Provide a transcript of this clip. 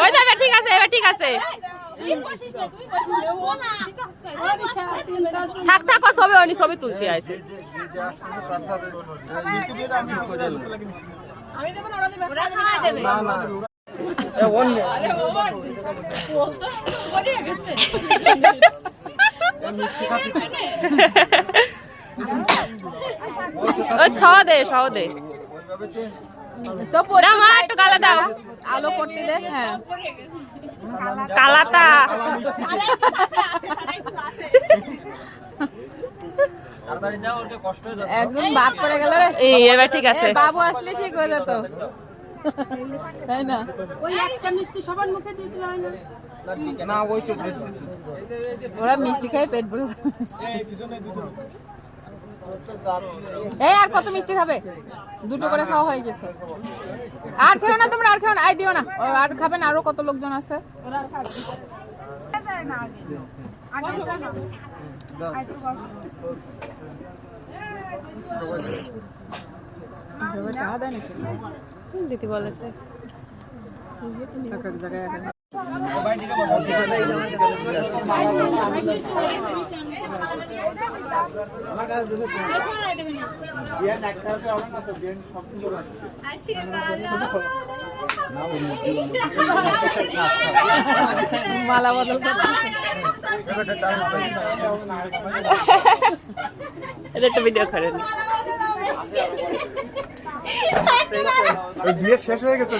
ওই যাবে, ঠিক আছে, এবার ঠিক আছে। থাক থাক, ছবি অনি ছবি তুলতে আছে। ছ দে, সহ দে তো একটু কালা দাও, আলো করতে দে। হ্যাঁ, কালাটা একদম বাদ পড়ে গেল রে। এবার ঠিক আছে, বাবু আসলে ঠিক হয়ে যেত, তাই না? ওই একটা মিষ্টি সবার মুখে দিতে হয় না? না, ওই তো ওরা মিষ্টি খাই পেট ভরে। এই আর কত মিষ্টি খাবে? দুটো করে খাওয়া হয়ে গেছে। আর খেও না তোমরা, আর খেও না, আই দিও না। আর খাবেন, আরো কত লোকজন আছে। দিদি বলেছে মালা বদল একটা ভিডিও করেন। বিয়ে শেষ হয়ে গেছে।